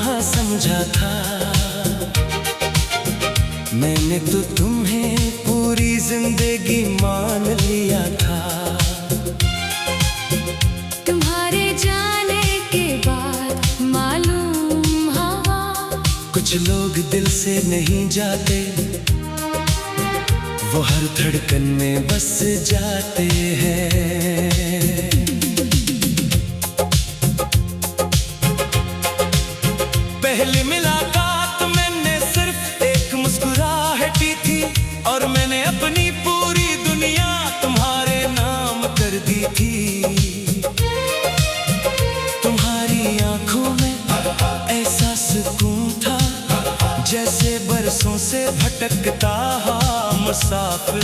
लम्हा समझा था। मैंने तो तुम्हें पूरी जिंदगी मान लिया था। तुम्हारे जाने के बाद मालूम हुआ कुछ लोग दिल से नहीं जाते, वो हर धड़कन में बस जाते हैं। पहली मुलाकात मैंने सिर्फ एक मुस्कुराहट की थी, और मैंने अपनी पूरी दुनिया तुम्हारे नाम कर दी थी। तुम्हारी आंखों में ऐसा सुकून था, जैसे बरसों से भटकता मुसाफिर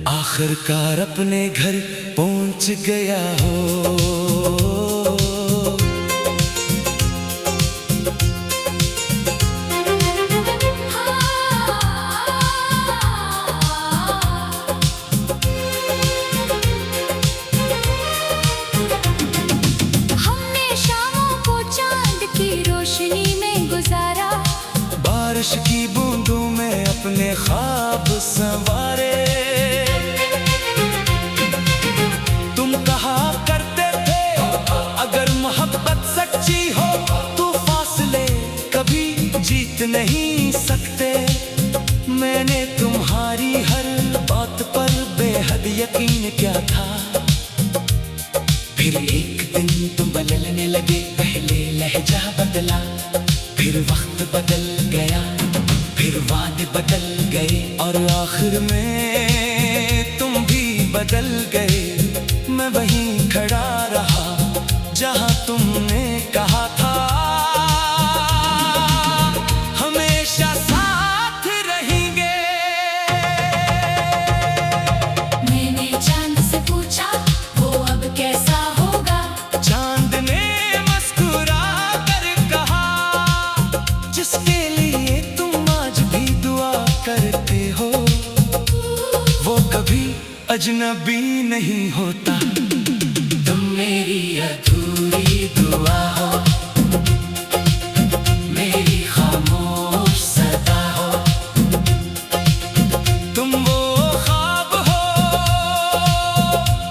आखिरकार अपने घर पहुंच गया हो। हमने शामों को चांद की रोशनी में गुजारा, बारिश की बूंदों में अपने ख्वाब संवारे। तुम कहा करते थे अगर मोहब्बत सच्ची हो तो फासले कभी जीत नहीं सकते। मैंने तुम्हारी हर बात पर बेहद यकीन किया था। फिर एक दिन तुम बदलने लगे, पहले लहजा बदला, फिर वक्त बदल गया, फिर वादे बदल गए, और आखिर में तुम भी बदल गए। मैं वहीं खड़ा रहा जहां तुमने कहा था हमेशा साथ रहेंगे। मैंने चांद से पूछा वो अब कैसा होगा, चांद ने मुस्कुरा कर कहा जिसके लिए तुम आज भी दुआ करते हो वो कभी अजनबी नहीं होता। तुम मेरी अधूरी दुआ हो, मेरी खामोश सदा हो, तुम वो ख्वाब हो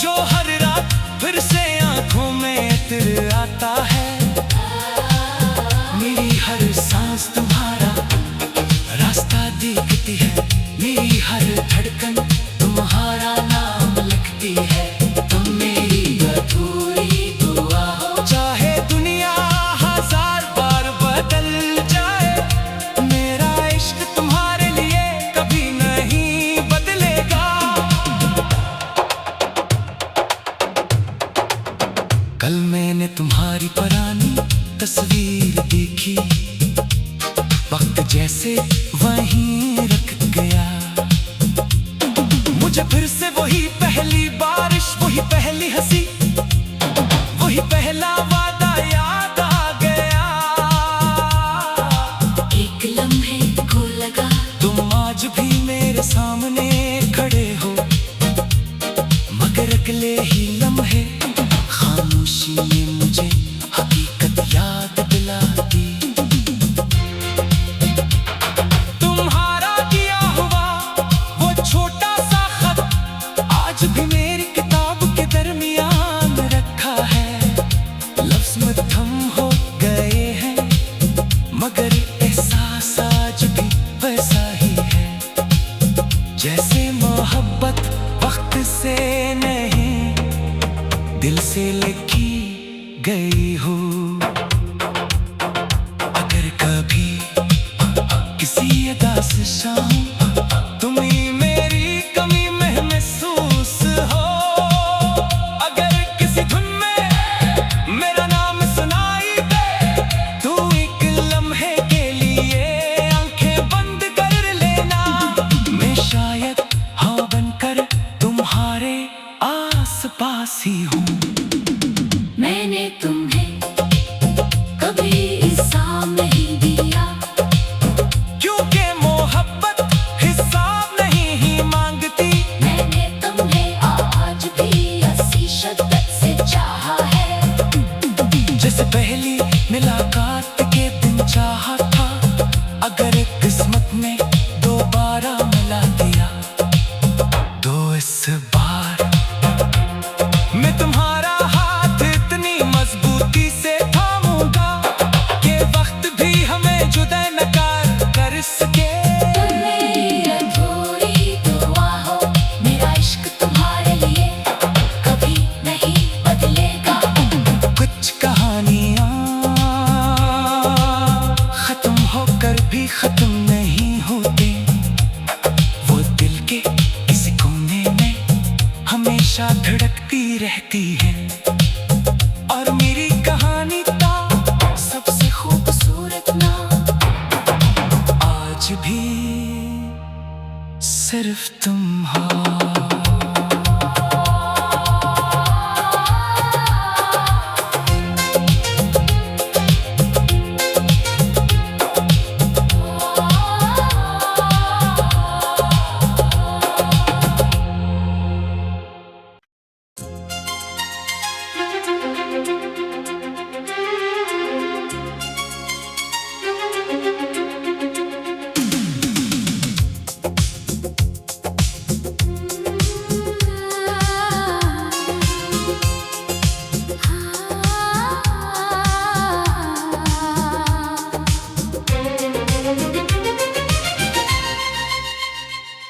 जो हर रात फिर से आंखों में इतर आता है। मेरी हर सांस तुम्हारा रास्ता दिखती है, मेरी हर धड़कन तुम्हारा नाम लिखती है। तुम मेरी अधूरी दुआ हो, चाहे दुनिया हजार बार बदल जाए, मेरा इश्क तुम्हारे लिए कभी नहीं बदलेगा। कल मैंने तुम्हारी पुरानी तस्वीर देखी, वक्त जैसे वहीं रख गया। मुझे फिर से वही पहली बारिश, वही पहली हंसी, वही पहला वादा याद आ गया। एक लम्हे को लगा तुम आज भी मेरे सामने खड़े हो, मगर अगले ही लम्हे खामोशी ने मुझे हकीकत याद दिला दी। मुलाकात के दिन चाहा था, अगर एक किस्मत ने दोबारा मिला दिया तो इस बार मैं तुम्हारा हाथ इतनी मजबूती से थामूंगा कि वक्त भी हमें जुदा न कर सके। तुम मेरी अधूरी दुआ हो, मेरा इश्क तुम्हारे लिए कभी नहीं बदलेगा। कुछ कहानियाँ खत्म होकर भी खत्म नहीं होती, वो दिल के किसी कोने में हमेशा धड़कती रहती है। और मेरी कहानी का सबसे खूबसूरत नाम आज भी सिर्फ तुम हो।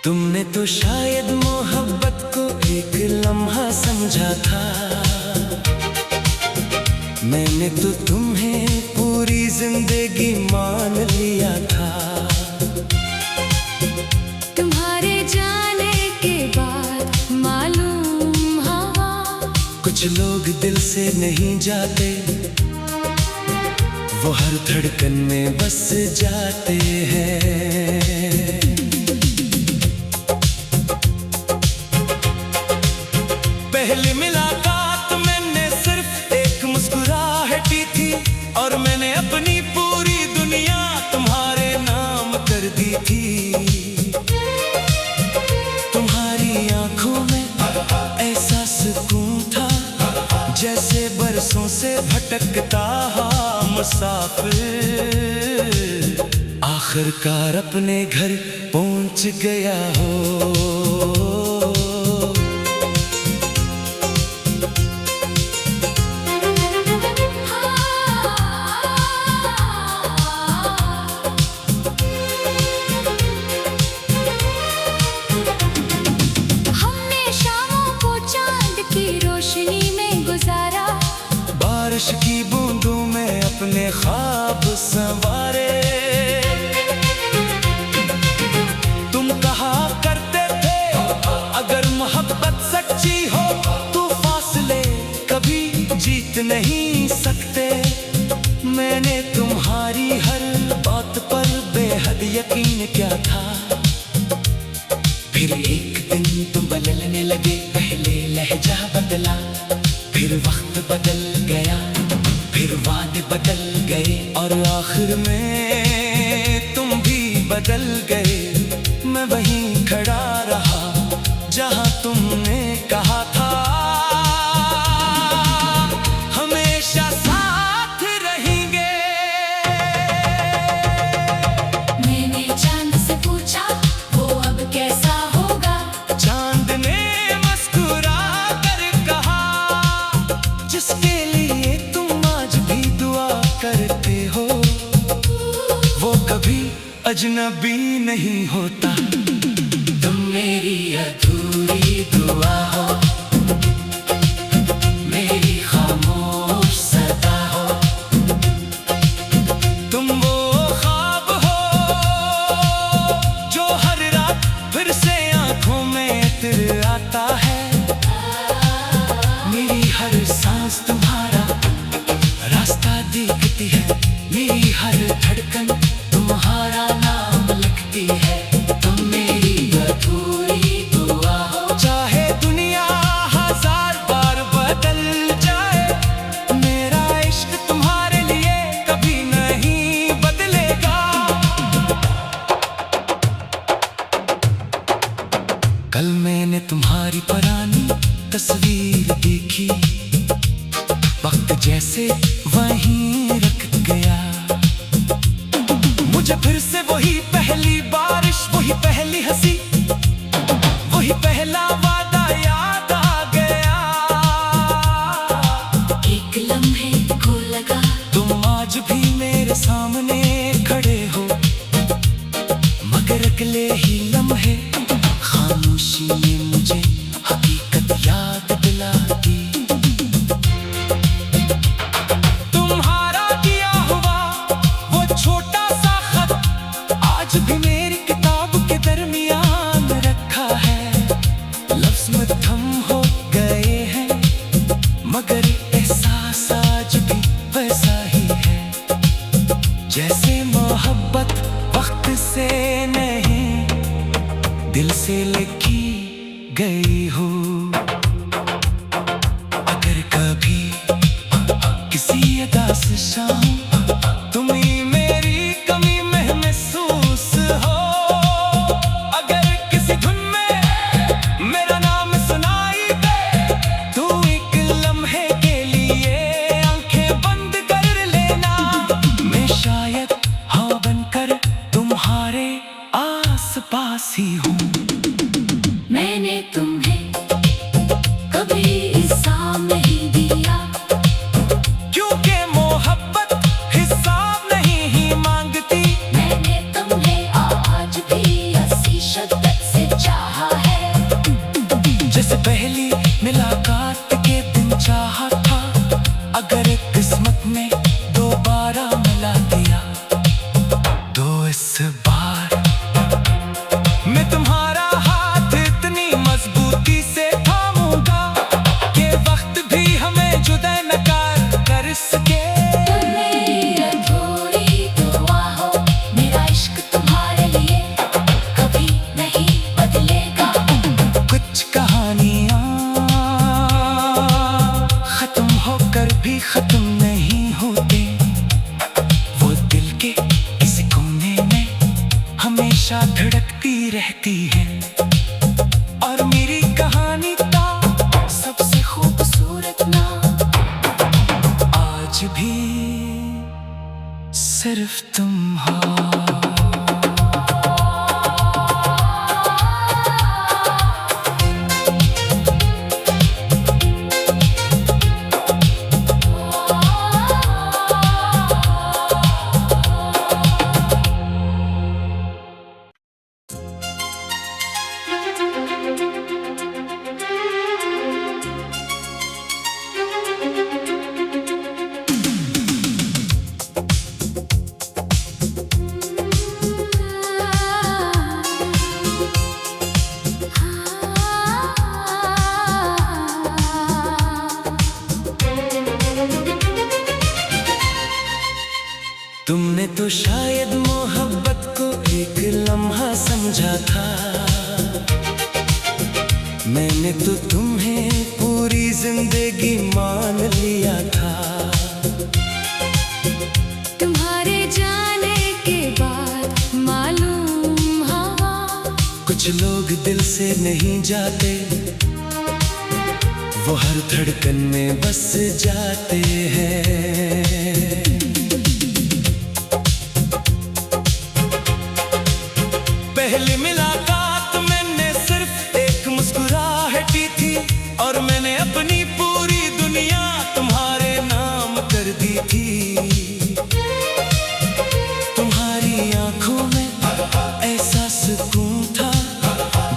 तुमने तो शायद मोहब्बत को एक लम्हा समझा था, मैंने तो तुम्हें पूरी जिंदगी मान लिया था। तुम्हारे जाने के बाद मालूम हुआ, कुछ लोग दिल से नहीं जाते, वो हर धड़कन में बस जाते हैं। पहली मुलाकात मैंने सिर्फ एक मुस्कुराहट की थी, और मैंने अपनी पूरी दुनिया तुम्हारे नाम कर दी थी। तुम्हारी आंखों में ऐसा सुकून था, जैसे बरसों से भटकता मुसाफिर आखिरकार अपने घर पहुंच गया हो। बारिश की बूंदों में अपने ख्वाब संवारे, तुम कहा करते थे अगर मोहब्बत सच्ची हो तो फासले कभी जीत नहीं सकते। मैंने तुम्हारी हर बात पर बेहद यकीन किया था, फिर एक दिन तुम बदलने लगे, पहले लहजा बदला, फिर वक्त बदल गया, फिर वादे बदल गए, और आखिर में तुम भी बदल गए। मैं वहीं खड़ा रहा जहां तुमने कहा था हमेशा साथ रहेंगे। मैंने चांद से पूछा वो अब कैसा होगा, चांद ने मुस्कुरा कर कहा जिसके लिए तुम आज भी दुआ करते हो वो कभी अजनबी नहीं होता। तुम मेरी अधूरी दुआ हो, मेरी खामोश सदा हो, तुम वो ख्वाब हो जो हर रात फिर से आंखों में इतर आता है। मेरी हर सांस तुम्हारा रास्ता दिखती है, मेरी हर धड़कन तुम्हारा नाम लिखती है। तुम मेरी अधूरी दुआ हो, चाहे दुनिया हजार बार बदल जाए, मेरा इश्क तुम्हारे लिए कभी नहीं बदलेगा। कल मैंने तुम्हारी पुरानी तस्वीर देखी, वक्त जैसे वहीं रख जैसे मोहब्बत वक्त से नहीं, दिल से लिखी गई हो। अगर कभी किसी अदा से शाम तुम्हें मेरी कमी महसूस हो, अगर किसी धुन में मेरा नाम सुनाई दे, तू एक लम्हे के लिए आंखें बंद कर लेना। मैं शायद हवा बनकर तुम्हारे आस पास ही हूँ। मैंने तुम्हें कभी हिसाब नहीं दिया, क्योंकि मोहब्बत हिसाब नहीं ही मांगती। मैंने तुम्हें आज भी ऐसी शिद्दत से चाहा है, जैसे पहली मुलाकात के दिन चाहा था। अगर किस्मत ने दोबारा मिला दिया, तो इस बार मैं तुम्हारा हाथ इतनी मजबूती से थामूंगा कि वक्त भी हमें जुदा न कर सके। तुम मेरी अधूरी दुआ हो, मेरा इश्क तुम्हारे लिए कभी नहीं बदलेगा। कुछ कहानियाँ खत्म होकर भी खत्म नहीं होती, वो दिल के किसी कोने में हमेशा धड़कती रहती है। और मेरी कहानी का सबसे खूबसूरत नाम आज भी सिर्फ तुम हो। तुमने तो शायद मोहब्बत को एक लम्हा समझा था, मैंने तो तुम्हें पूरी जिंदगी मान लिया था। तुम्हारे जाने के बाद मालूम हुआ, कुछ लोग दिल से नहीं जाते, वो हर धड़कन में बस जाते हैं। पहली मुलाकात मैंने सिर्फ एक मुस्कुराहट दी थी, और मैंने अपनी पूरी दुनिया तुम्हारे नाम कर दी थी। तुम्हारी आंखों में ऐसा सुकून था,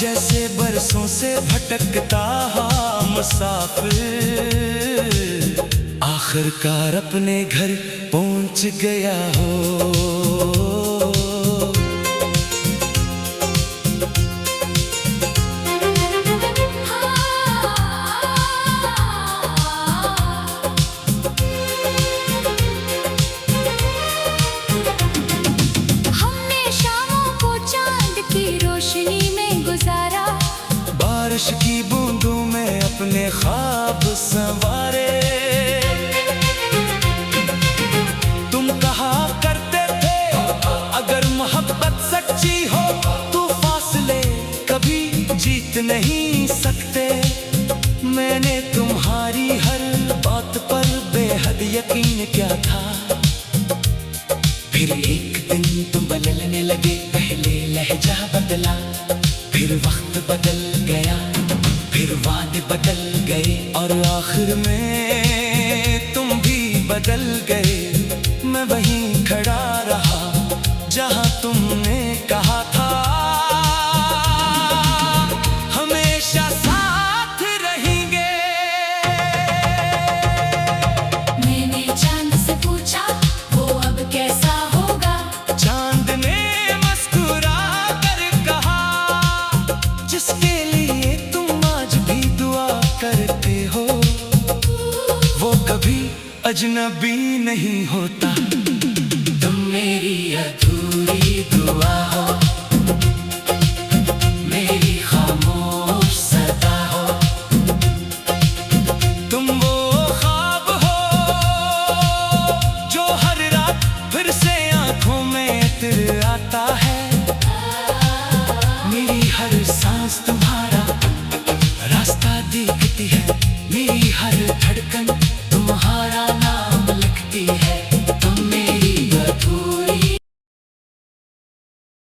जैसे बरसों से भटकता मुसाफिर आखिरकार अपने घर पहुंच गया हो। बारिश की बूंदों में अपने ख्वाब संवारे, तुम कहा करते थे अगर मोहब्बत सच्ची हो तो फासले कभी जीत नहीं सकते। मैंने तुम्हारी हर बात पर बेहद यकीन किया था, फिर एक दिन तुम बदलने लगे, पहले लहजा बदला, फिर वक्त बदल गया, फिर वादे बदल गए, और आखिर में तुम भी बदल गए। मैं वहीं खड़ा रहा जहां तुमने कहा था हमेशा साथ रहेंगे। मैंने चांद से पूछा वो अब कैसा होगा, चांद ने मुस्कुरा कर कहा, जिसके लिए तुम आज भी दुआ करते हो, वो कभी अजनबी नहीं होता। तुम मेरी अधूरी दुआ हो, मेरी खामोश सदा हो। तुम वो ख्वाब हो जो हर रात फिर से आंखों में इतर आता है। मेरी हर सांस तुम